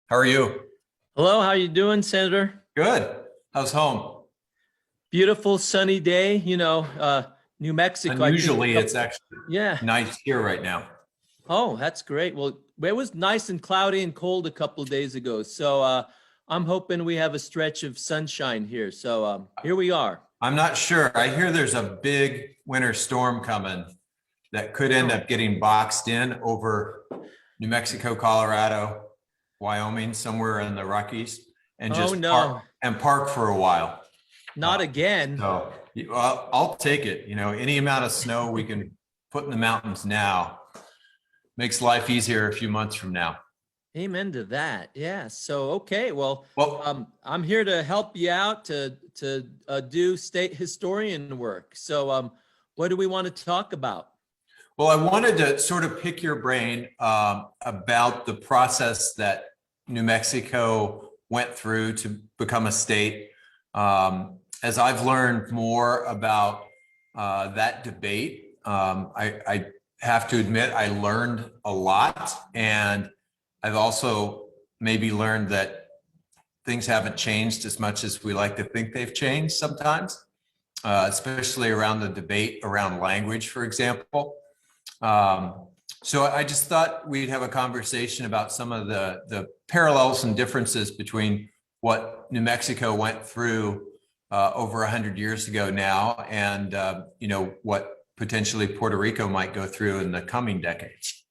How are you? Hello, how you doing, Senator? Good. How's home? Beautiful sunny day, New Mexico. I think, Unusually, it's actually yeah. nice here right now. Oh, that's great. Well, it was nice and cloudy and cold a couple of days ago. So I'm hoping we have a stretch of sunshine here. So here we are. I'm not sure. I hear there's a big winter storm coming that could end up getting boxed in over New Mexico, Colorado, Wyoming, somewhere in the Rockies, and Oh just park no, and park for a while. not again. So I'll take it. Any amount of snow we can put in the mountains now makes life easier a few months from now. Amen to that. Yeah. So okay. Well, Well, I'm here to help you out to do state historian work. So what do we want to talk about? Well, I wanted to sort of pick your brain about the process that New Mexico went through to become a state. As I've learned more about that debate, I have to admit I learned a lot, and I've also maybe learned that things haven't changed as much as we like to think they've changed sometimes, especially around the debate around language, for example. So I just thought we'd have a conversation about some of the parallels and differences between what New Mexico went through over 100 years ago now, and what potentially Puerto Rico might go through in the coming decades.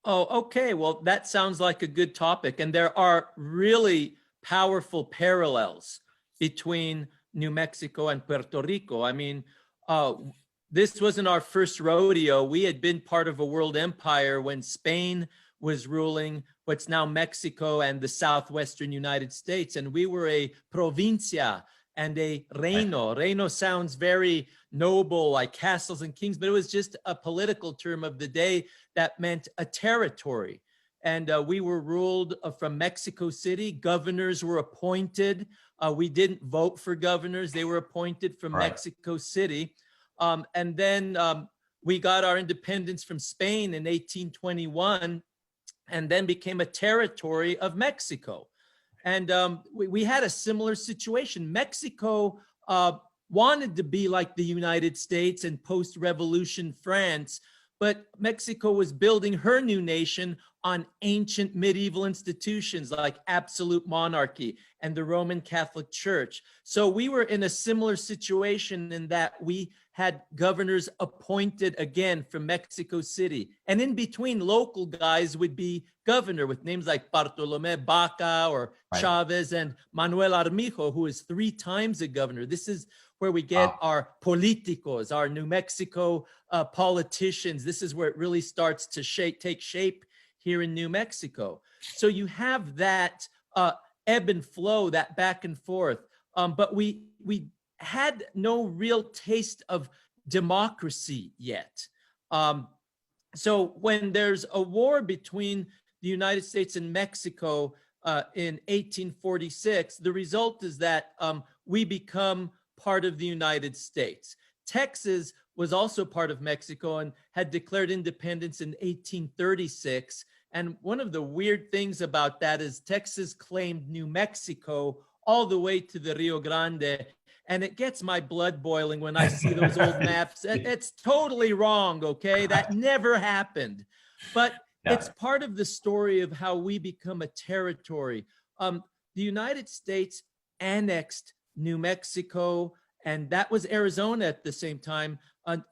Oh, okay. Well, that sounds like a good topic. And there are really powerful parallels between New Mexico and Puerto Rico. I mean, this wasn't our first rodeo. We had been part of a world empire when Spain was ruling what's now Mexico and the southwestern United States. And we were a provincia and a reino. Reino sounds very noble, like castles and kings, but it was just a political term of the day that meant a territory. And we were ruled from Mexico City. Governors were appointed. We didn't vote for governors. They were appointed from Mexico City. And then we got our independence from Spain in 1821 and then became a territory of Mexico. And we had a similar situation. Mexico wanted to be like the United States and post-revolution France, but Mexico was building her new nation on ancient medieval institutions like absolute monarchy and the Roman Catholic Church. So we were in a similar situation in that we had governors appointed again from Mexico City. And in between, local guys would be governor with names like Bartolome Baca or Chavez and Manuel Armijo, who is 3 times a governor. This is where we get our politicos, our New Mexico politicians. This is where it really starts to take shape here in New Mexico. So you have that ebb and flow, that back and forth. But we had no real taste of democracy yet. So when there's a war between the United States and Mexico in 1846, the result is that we become part of the United States. Texas was also part of Mexico and had declared independence in 1836. And one of the weird things about that is Texas claimed New Mexico all the way to the Rio Grande. And it gets my blood boiling when I see those old maps. It's totally wrong, okay? That never happened. But it's part of the story of how we become a territory. The United States annexed New Mexico, and that was Arizona at the same time.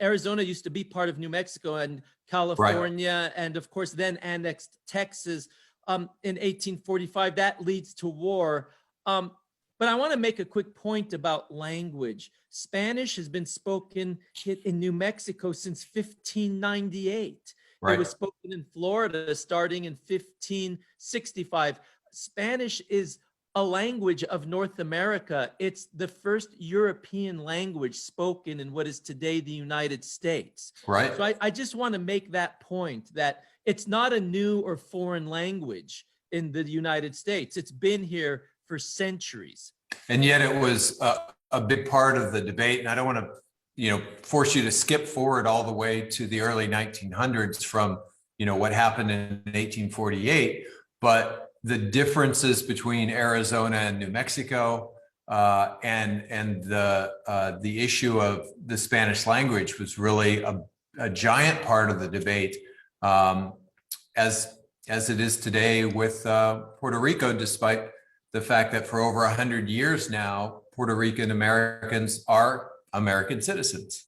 Arizona used to be part of New Mexico and California, and of course then annexed Texas in 1845. That leads to war. But I want to make a quick point about language. Spanish has been spoken in New Mexico since 1598. It was spoken in Florida starting in 1565. Spanish is a language of North America. It's the first European language spoken in what is today the United States. So I just want to make that point that it's not a new or foreign language in the United States. It's been here for centuries. And yet it was a big part of the debate. And I don't want to, force you to skip forward all the way to the early 1900s from, what happened in 1848. But the differences between Arizona and New Mexico, and the issue of the Spanish language was really a giant part of the debate, as it is today with Puerto Rico, despite the fact that for over 100 years now, Puerto Rican Americans are American citizens.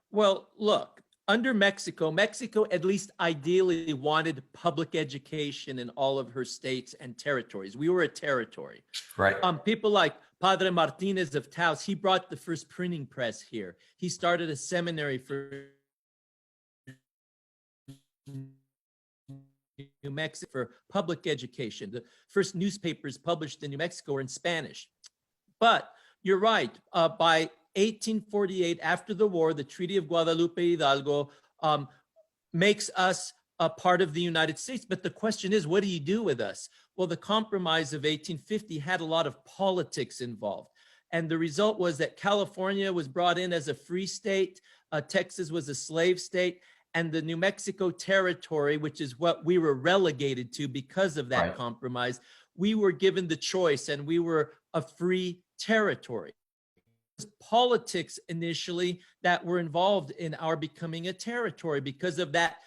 Well, look, under Mexico, Mexico at least ideally wanted public education in all of her states and territories. We were a territory. Right. People like Padre Martinez of Taos, he brought the first printing press here. He started a seminary for New Mexico for public education. The first newspapers published in New Mexico were in Spanish. But you're right, by 1848, after the war, the Treaty of Guadalupe Hidalgo makes us a part of the United States. But the question is, what do you do with us? Well, the Compromise of 1850 had a lot of politics involved. And the result was that California was brought in as a free state, Texas was a slave state, and the New Mexico territory, which is what we were relegated to because of that compromise, we were given the choice and we were a free territory. Politics initially that were involved in our becoming a territory because of that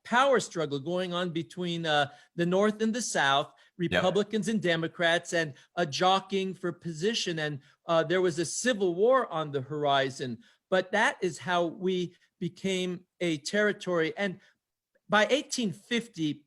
power struggle going on between the North and the South, Republicans and Democrats, and jockeying for position. And there was a civil war on the horizon. But that is how we became a territory. And by 1850,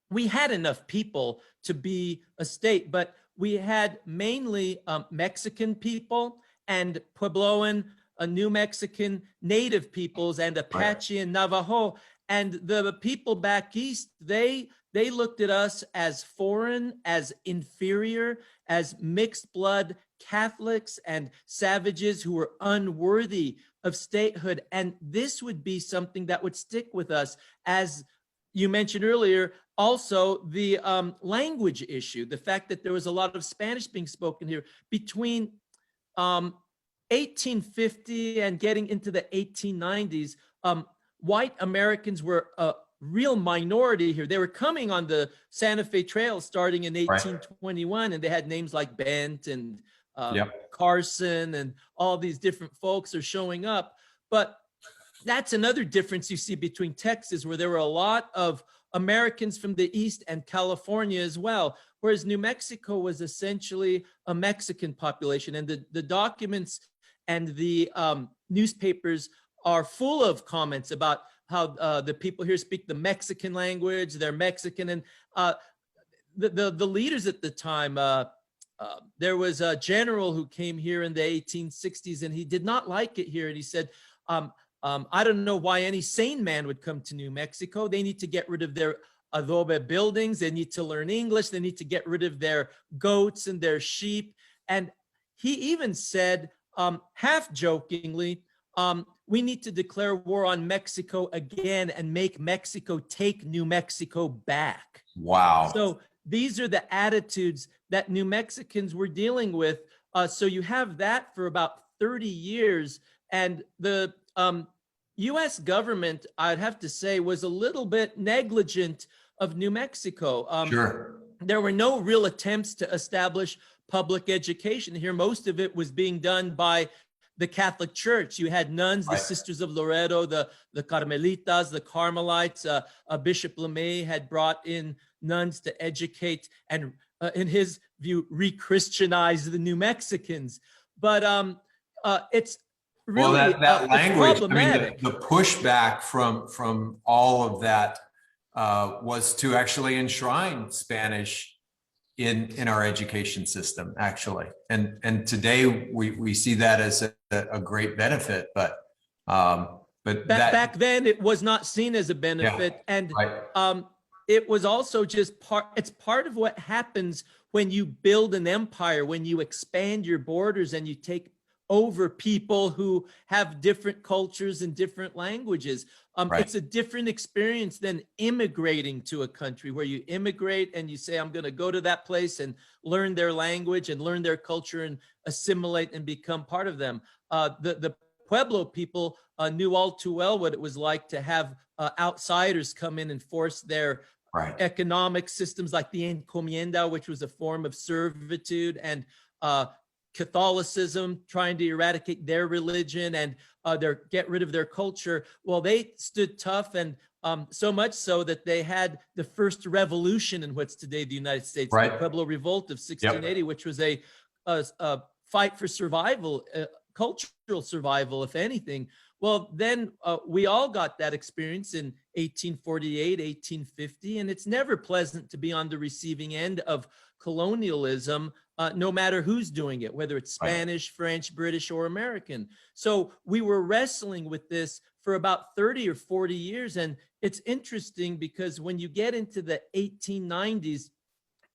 we had enough people to be a state, but we had mainly Mexican people and Puebloan, New Mexican native peoples, and Apache and Navajo. And the people back east, they looked at us as foreign, as inferior, as mixed blood Catholics and savages who were unworthy of statehood. And this would be something that would stick with us. As you mentioned earlier, also the language issue, the fact that there was a lot of Spanish being spoken here between 1850 and getting into the 1890s. White Americans were a real minority here. They were coming on the Santa Fe Trail starting in 1821, and they had names like Bent and Carson, and all these different folks are showing up. But that's another difference you see between Texas, where there were a lot of Americans from the East and California as well, whereas New Mexico was essentially a Mexican population. And the documents and the newspapers are full of comments about how the people here speak the Mexican language, they're Mexican. And the leaders at the time, there was a general who came here in the 1860s, and he did not like it here. And he said, I don't know why any sane man would come to New Mexico. They need to get rid of their adobe buildings. They need to learn English. They need to get rid of their goats and their sheep. And he even said, half jokingly, we need to declare war on Mexico again and make Mexico take New Mexico back. Wow. So these are the attitudes that New Mexicans were dealing with. So you have that for about 30 years. And the U.S. government, I'd have to say, was a little bit negligent of New Mexico. Sure. There were no real attempts to establish public education here. Most of it was being done by the Catholic Church. You had nuns, the Sisters of Loreto, the Carmelitas, the Carmelites. Bishop LeMay had brought in nuns to educate and, in his view, re-Christianize the New Mexicans. But it's really that language, problematic. I mean, the pushback from all of that was to actually enshrine Spanish in our education system, actually. And today we see that as a great benefit, but back then it was not seen as a benefit. And it was also just it's part of what happens when you build an empire, when you expand your borders and you take over people who have different cultures and different languages. It's a different experience than immigrating to a country, where you immigrate and you say, I'm going to go to that place and learn their language and learn their culture and assimilate and become part of them. The Pueblo people knew all too well what it was like to have outsiders come in and force their Right. economic systems like the encomienda, which was a form of servitude, and Catholicism, trying to eradicate their religion and get rid of their culture. Well, they stood tough, and so much so that they had the first revolution in what's today the United States, Right. the Pueblo Revolt of 1680, which was a fight for survival, cultural survival, if anything. Well, then we all got that experience in 1848, 1850, and it's never pleasant to be on the receiving end of colonialism, no matter who's doing it, whether it's Spanish, French, British, or American. So we were wrestling with this for about 30 or 40 years. And it's interesting because when you get into the 1890s,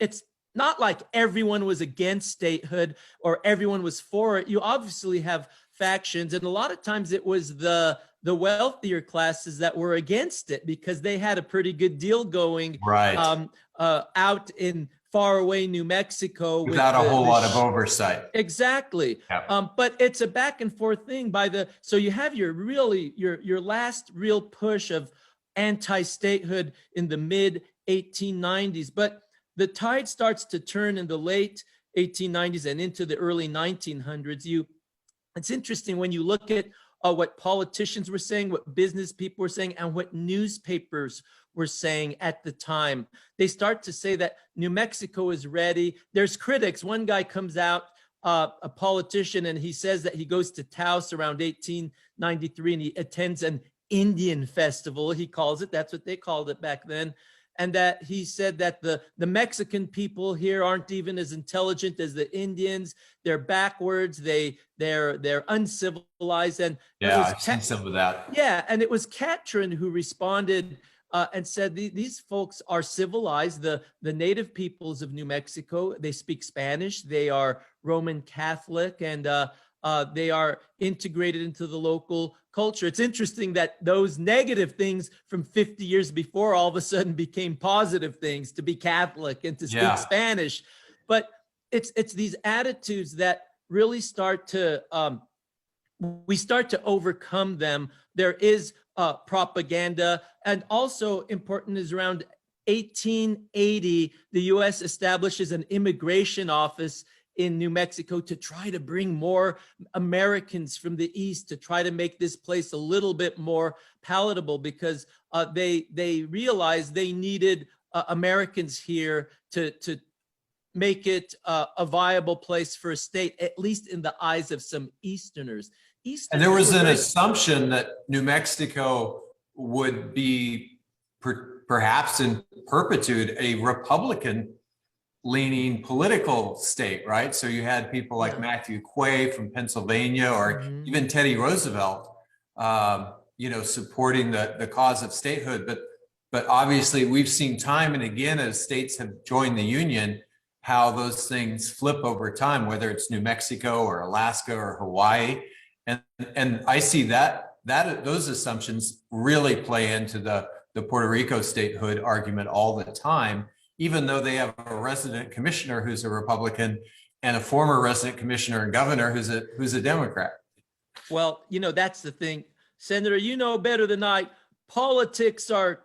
it's not like everyone was against statehood or everyone was for it. You obviously have factions, and a lot of times it was the wealthier classes that were against it because they had a pretty good deal going out in faraway New Mexico without a whole lot of oversight. Exactly. Yep. But it's a back and forth thing so you have your last real push of anti-statehood in the mid 1890s, but the tide starts to turn in the late 1890s and into the early 1900s. It's interesting when you look at what politicians were saying, what business people were saying, and what newspapers were saying at the time. They start to say that New Mexico is ready. There's critics. One guy comes out, a politician, and he says that he goes to Taos around 1893 and he attends an Indian festival, he calls it. That's what they called it back then. And that he said that the Mexican people here aren't even as intelligent as the Indians. They're backwards. They're uncivilized. And I've seen some of that. Yeah, and it was Catron who responded and said these folks are civilized. The native peoples of New Mexico, they speak Spanish. They are Roman Catholic, and they are integrated into the local culture. It's interesting that those negative things from 50 years before all of a sudden became positive things, to be Catholic and to speak Spanish. But it's these attitudes that really we start to overcome them. There is propaganda, and also important is around 1880, the U.S. establishes an immigration office in New Mexico to try to bring more Americans from the East, to try to make this place a little bit more palatable, because they realized they needed Americans here to make it a viable place for a state, at least in the eyes of some Easterners. And there was an assumption that New Mexico would be perhaps in perpetuity a Republican leaning political state, right? So you had people like Matthew Quay from Pennsylvania, or even Teddy Roosevelt, supporting the cause of statehood. But obviously we've seen time and again, as states have joined the Union, how those things flip over time, whether it's New Mexico or Alaska or Hawaii. And I see that those assumptions really play into the Puerto Rico statehood argument all the time, even though they have a resident commissioner who's a Republican and a former resident commissioner and governor who's a Democrat. Well, that's the thing, Senator, you know better than I, politics are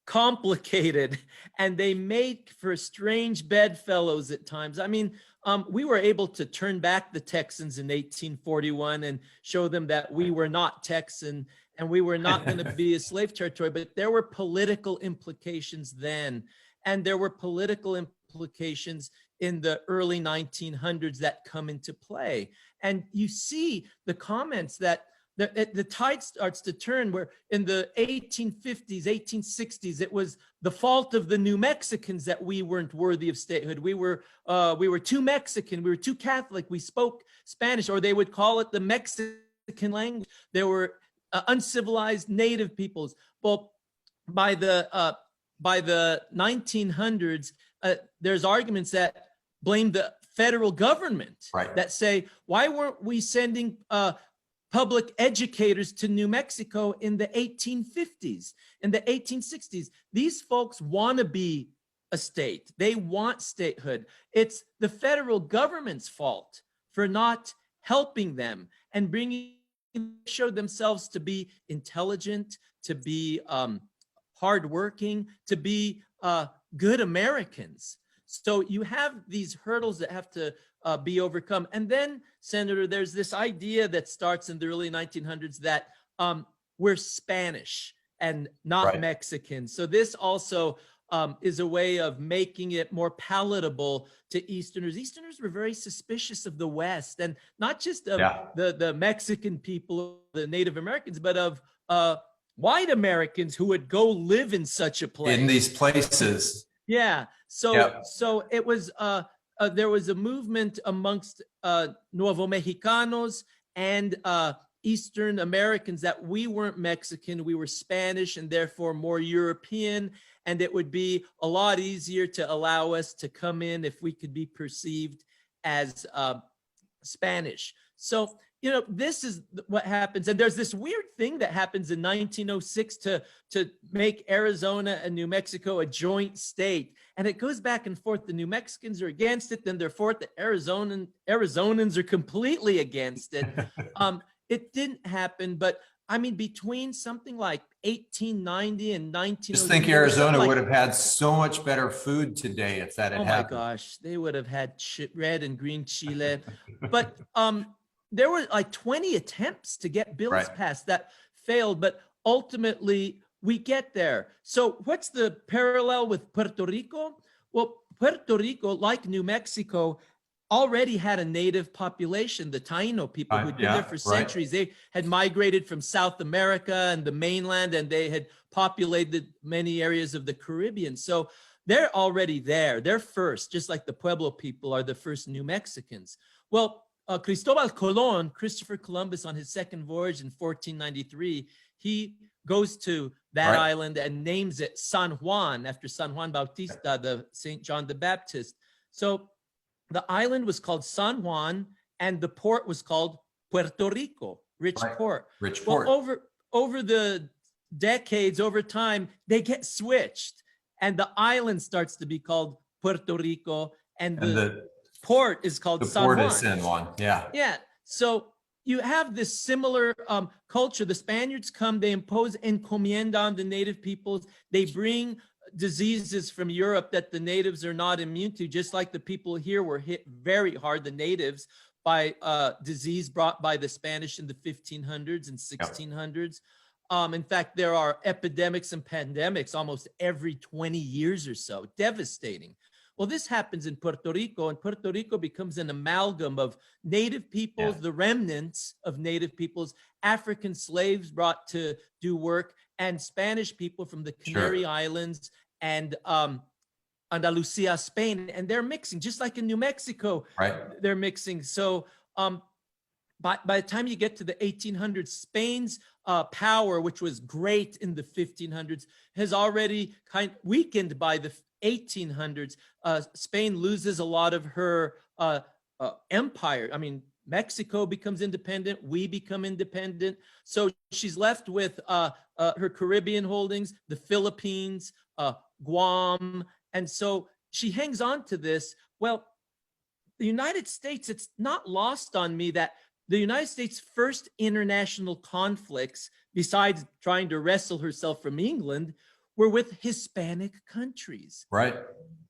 complicated and they make for strange bedfellows at times. I mean, we were able to turn back the Texans in 1841 and show them that we were not Texan and we were not going to be a slave territory, but there were political implications then. And there were political implications in the early 1900s that come into play. And you see the comments that the tide starts to turn, where in the 1850s, 1860s, it was the fault of the New Mexicans that we weren't worthy of statehood. We were too Mexican, we were too Catholic, we spoke Spanish, or they would call it the Mexican language. There were uncivilized native peoples. Well, by the 1900s, there's arguments that blame the federal government, that say, why weren't we sending public educators to New Mexico in the 1850s, in the 1860s? These folks want to be a state. They want statehood. It's the federal government's fault for not helping them and show themselves to be intelligent, to be hardworking, to be good Americans. So you have these hurdles that have to be overcome. And then, Senator, there's this idea that starts in the early 1900s that we're Spanish and not Mexican. So this also is a way of making it more palatable to Easterners. Easterners were very suspicious of the West, and not just of the Mexican people, the Native Americans, but of white Americans who would go live in such a place. In these places. Yeah. So it was there was a movement amongst Nuevo Mexicanos and Eastern Americans that we weren't Mexican, we were Spanish and therefore more European, and it would be a lot easier to allow us to come in if we could be perceived as Spanish. So, you know, this is what happens. And there's this weird thing that happens in 1906 to make Arizona and New Mexico a joint state. And it goes back and forth. The New Mexicans are against it. Then they're for it. The Arizonans are completely against it. It didn't happen. But I mean, between something like 1890 and 1906. Just think Arizona would have had so much better food today if that had happened. Oh my gosh, they would have had red and green chile. But there were like 20 attempts to get bills passed that failed, but ultimately we get there. So what's the parallel with Puerto Rico? Well, Puerto Rico, like New Mexico, already had a native population, the Taino people who'd been there for centuries. They had migrated from South America and the mainland, and they had populated many areas of the Caribbean. So they're already there. They're first, just like the Pueblo people are the first New Mexicans. Well, Cristobal Colon, Christopher Columbus, on his second voyage in 1493, he goes to that island and names it San Juan after San Juan Bautista, the St. John the Baptist. So the island was called San Juan, and the port was called Puerto Rico, rich port. Rich port. Well, over the decades, over time, they get switched, and the island starts to be called Puerto Rico, and the port is called San Juan. The port is San Juan, Yeah, so you have this similar culture. The Spaniards come, they impose encomienda on the native peoples. They bring diseases from Europe that the natives are not immune to, just like the people here were hit very hard, the natives, by disease brought by the Spanish in the 1500s and 1600s. In fact, there are epidemics and pandemics almost every 20 years or so, devastating. Well, this happens in Puerto Rico, and Puerto Rico becomes an amalgam of native peoples, the remnants of native peoples, African slaves brought to do work, and Spanish people from the Canary Islands and Andalusia, Spain, and they're mixing, just like in New Mexico, they're mixing. So by the time you get to the 1800s, Spain's power, which was great in the 1500s, has already kind of weakened by the 1800s. Spain loses a lot of her empire. I mean, Mexico becomes independent, we become independent. So she's left with her Caribbean holdings, the Philippines, Guam. And so she hangs on to this. Well, the United States, it's not lost on me that the United States' first international conflicts, besides trying to wrestle herself from England, were with Hispanic countries.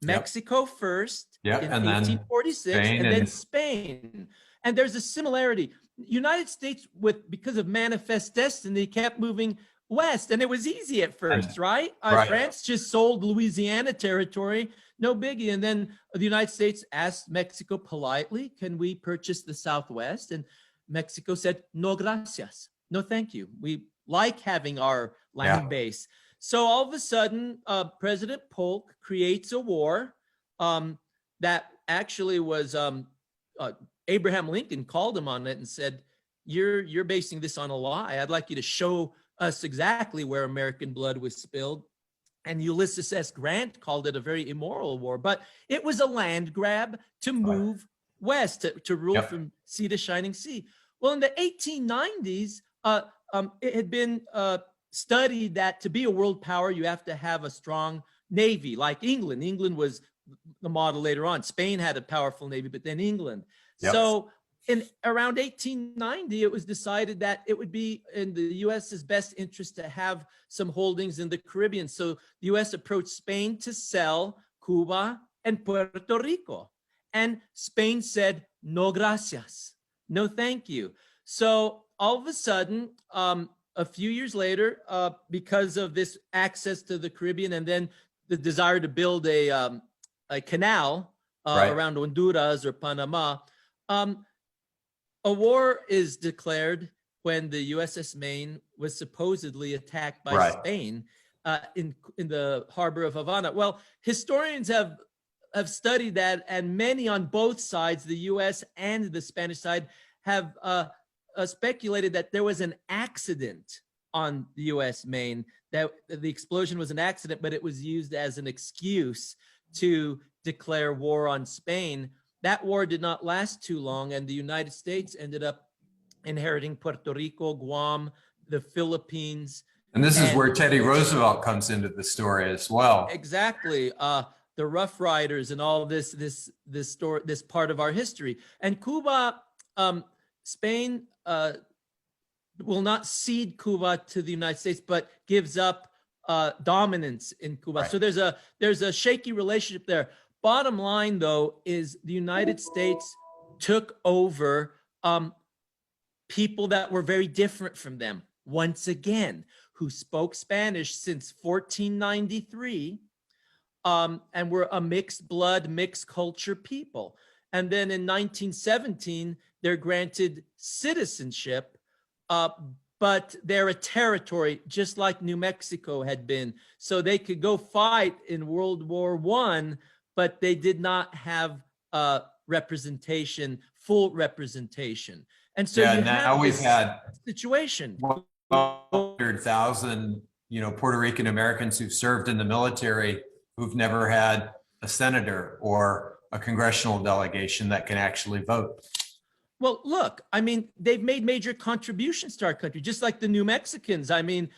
Mexico first in 1846, and then Spain. And there's a similarity. United States, because of manifest destiny, kept moving west, and it was easy at first, right? France just sold Louisiana territory, no biggie. And then the United States asked Mexico politely, can we purchase the Southwest? And Mexico said, no gracias, no thank you. We like having our land base. So all of a sudden, President Polk creates a war that actually was, Abraham Lincoln called him on it and said, you're basing this on a lie. I'd like you to show us exactly where American blood was spilled. And Ulysses S. Grant called it a very immoral war, but it was a land grab to move west, to rule from sea to shining sea. Well, in the 1890s, it had been studied that to be a world power, you have to have a strong navy, like England. England was the model later on. Spain had a powerful navy, but then England. So in around 1890, it was decided that it would be in the US's best interest to have some holdings in the Caribbean. So the US approached Spain to sell Cuba and Puerto Rico. And Spain said, no gracias, no thank you. So all of a sudden, a few years later, because of this access to the Caribbean and then the desire to build a canal around Honduras or Panama, a war is declared when the USS Maine was supposedly attacked by Spain in the harbor of Havana. Well, historians have studied that, and many on both sides, the US and the Spanish side, have speculated that there was an accident on the US Maine, that the explosion was an accident, but it was used as an excuse to declare war on Spain. That war did not last too long, and the United States ended up inheriting Puerto Rico, Guam, the Philippines. And this is where Teddy Roosevelt comes into the story as well. Exactly. The Rough Riders and all this story, this part of our history. And Cuba, Spain will not cede Cuba to the United States, but gives up dominance in Cuba. So there's a shaky relationship there. Bottom line, though, is the United States took over people that were very different from them, once again, who spoke Spanish since 1493, and were a mixed blood, mixed culture people. And then in 1917, they're granted citizenship, but they're a territory just like New Mexico had been. So they could go fight in World War I, but they did not have representation, full representation. And so now we've had situation. 100,000, Puerto Rican Americans who've served in the military who've never had a senator or a congressional delegation that can actually vote. Well, look, I mean, they've made major contributions to our country, just like the New Mexicans. I mean,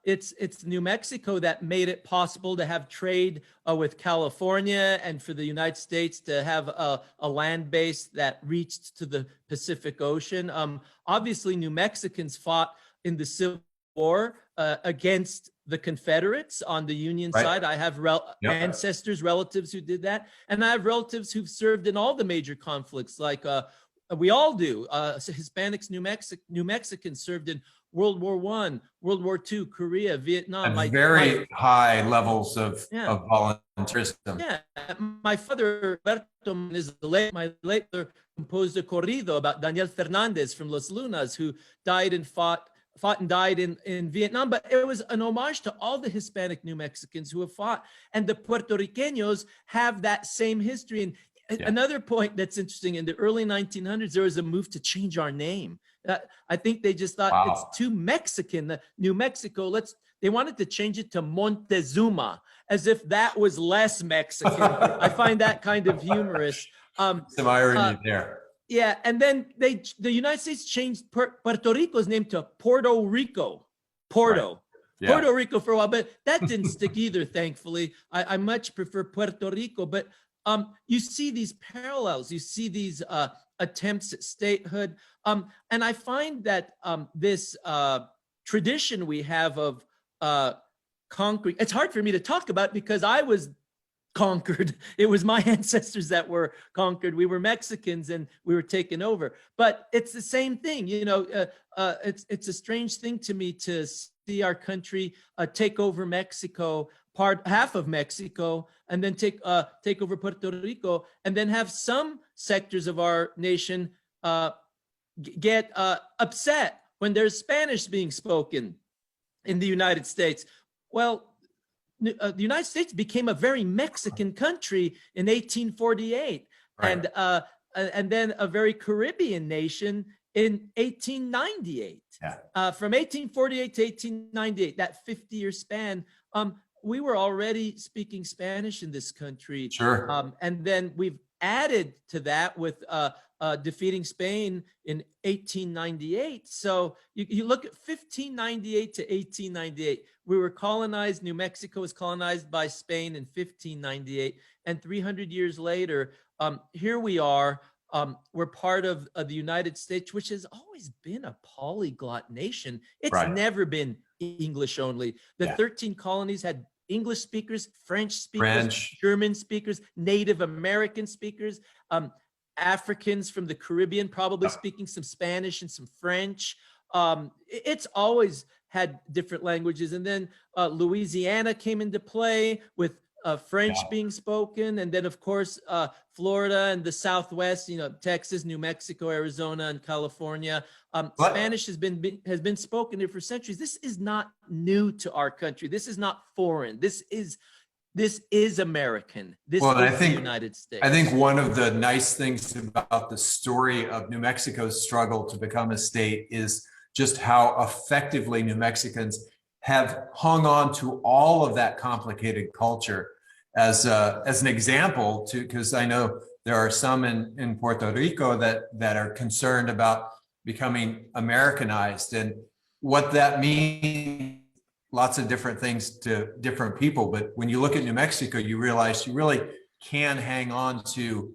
it's New Mexico that made it possible to have trade with California, and for the United States to have a land base that reached to the Pacific Ocean. Obviously, New Mexicans fought in the Civil War against the Confederates on the Union side. I have ancestors, relatives who did that. And I have relatives who've served in all the major conflicts, like we all do. Hispanics, New Mexicans served in World War I, World War II, Korea, Vietnam. Very high levels of volunteerism. Yeah, my father, Berto, is my late brother, composed a corrido about Daniel Fernandez from Los Lunas, who died and fought and died in Vietnam. But it was an homage to all the Hispanic New Mexicans who have fought. And the Puerto Ricanos have that same history. And another point that's interesting, in the early 1900s, there was a move to change our name. I think they just thought it's too Mexican. New Mexico, they wanted to change it to Montezuma, as if that was less Mexican. I find that kind of humorous. Some irony there. Yeah, and then the United States changed Puerto Rico's name to Puerto Rico. Puerto Rico for a while, but that didn't stick either, thankfully. I much prefer Puerto Rico, but you see these parallels, you see these attempts at statehood. And I find that this tradition we have of conquering, it's hard for me to talk about because I was conquered. It was my ancestors that were conquered. We were Mexicans and we were taken over. But it's the same thing, it's a strange thing to me to see our country take over Mexico, half of Mexico, and then take over Puerto Rico, and then have some sectors of our nation get upset when there's Spanish being spoken in the United States. Well, the United States became a very Mexican country in 1848, and then a very Caribbean nation in 1898. From 1848 to 1898, that 50-year span, we were already speaking Spanish in this country. And then we've added to that with defeating Spain in 1898. So you look at 1598 to 1898, we were colonized. New Mexico was colonized by Spain in 1598. And 300 years later, here we are We're part of the United States, which has always been a polyglot nation. It's Right. never been English only. The Yeah. 13 colonies had English speakers, French speakers, French. German speakers, Native American speakers, Africans from the Caribbean probably speaking some Spanish and some French. It's always had different languages. And then Louisiana came into play with French being spoken. And then, of course, Florida and the Southwest, Texas, New Mexico, Arizona, and California. Spanish has been spoken here for centuries. This is not new to our country. This is not foreign. This is American. This is the United States. I think one of the nice things about the story of New Mexico's struggle to become a state is just how effectively New Mexicans have hung on to all of that complicated culture as an example, because I know there are some in Puerto Rico that are concerned about becoming Americanized, and what that means, lots of different things to different people. But when you look at New Mexico, you realize you really can hang on to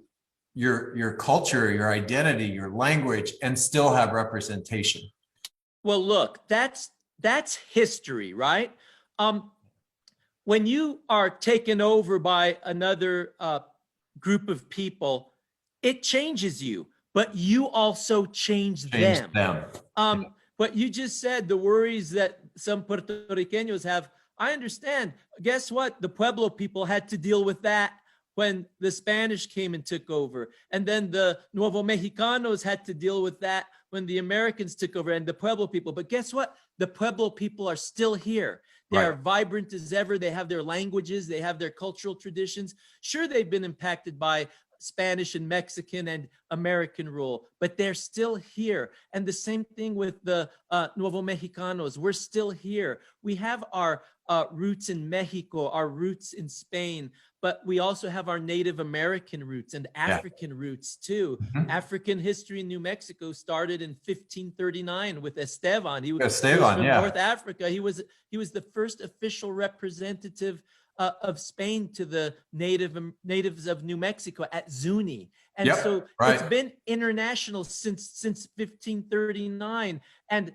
your culture, your identity, your language, and still have representation. Well, look, that's history, right? When you are taken over by another group of people, it changes you, but you also change them. But you just said the worries that some Puerto Ricanos have. I understand. Guess what? The Pueblo people had to deal with that when the Spanish came and took over. And then the Nuevo Mexicanos had to deal with that when the Americans took over, and the Pueblo people. But guess what? The Pueblo people are still here. They are vibrant as ever. They have their languages. They have their cultural traditions. Sure, they've been impacted by Spanish and Mexican and American rule, but they're still here. And the same thing with the Nuevo Mexicanos. We're still here. We have our roots in Mexico, our roots in Spain, but we also have our Native American roots and African roots too. African history in New Mexico started in 1539 with Esteban. He was from North Africa. He was the first official representative of Spain to the natives of New Mexico at Zuni. And so it's been international since 1539. And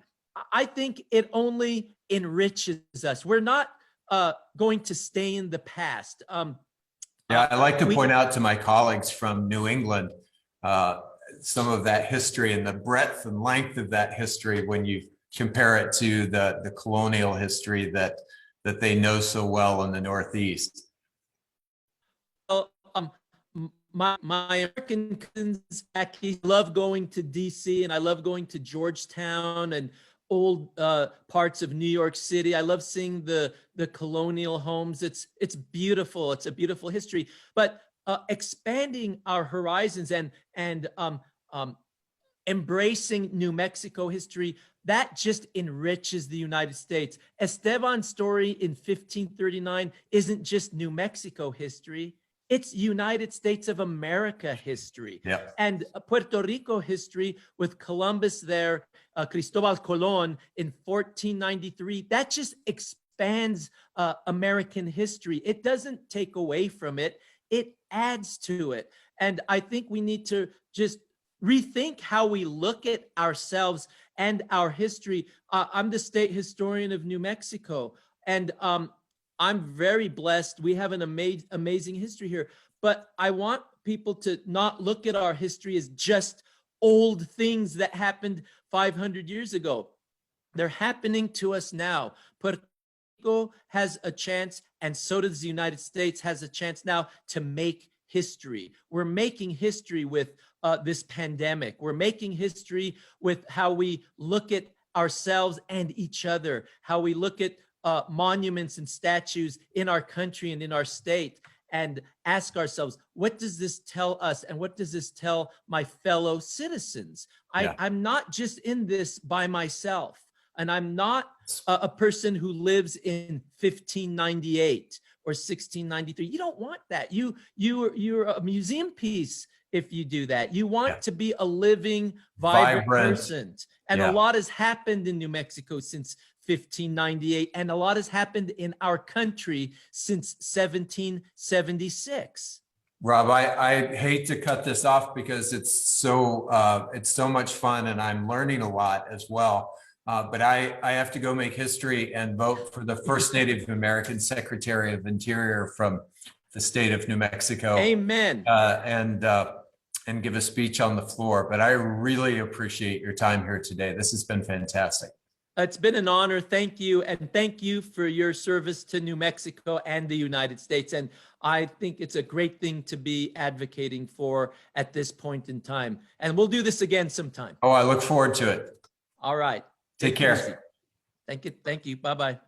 I think it only enriches us. We're not going to stay in the past. I like to point out to my colleagues from New England some of that history and the breadth and length of that history when you compare it to the colonial history that they know so well in the Northeast. Well, my American cousins back here love going to DC, and I love going to Georgetown and old parts of New York City. I love seeing the colonial homes. It's beautiful. It's a beautiful history. But expanding our horizons and embracing New Mexico history, that just enriches the United States. Esteban's story in 1539 isn't just New Mexico history. It's United States of America history. And Puerto Rico history with Columbus there, Cristobal Colon in 1493, that just expands American history. It doesn't take away from it. It adds to it. And I think we need to just rethink how we look at ourselves and our history. I'm the state historian of New Mexico, and I'm very blessed. We have an amazing history here, but I want people to not look at our history as just old things that happened 500 years ago. They're happening to us now. Puerto Rico has a chance, and so does the United States has a chance now to make history. We're making history with this pandemic. We're making history with how we look at ourselves and each other, how we look at monuments and statues in our country and in our state, and ask ourselves, what does this tell us? And what does this tell my fellow citizens? I'm not just in this by myself, and I'm not a person who lives in 1598 or 1693. You don't want that. You're a museum piece if you do that. You want to be a living, vibrant person. And a lot has happened in New Mexico since 1598, and a lot has happened in our country since 1776. Rob, I hate to cut this off because it's so much fun and I'm learning a lot as well. But I have to go make history and vote for the first Native American Secretary of Interior from the state of New Mexico. Amen. And give a speech on the floor. But I really appreciate your time here today. This has been fantastic. It's been an honor. Thank you. And thank you for your service to New Mexico and the United States. And I think it's a great thing to be advocating for at this point in time. And we'll do this again sometime. Oh, I look forward to it. All right. Take care. Thank you. Thank you. Bye-bye.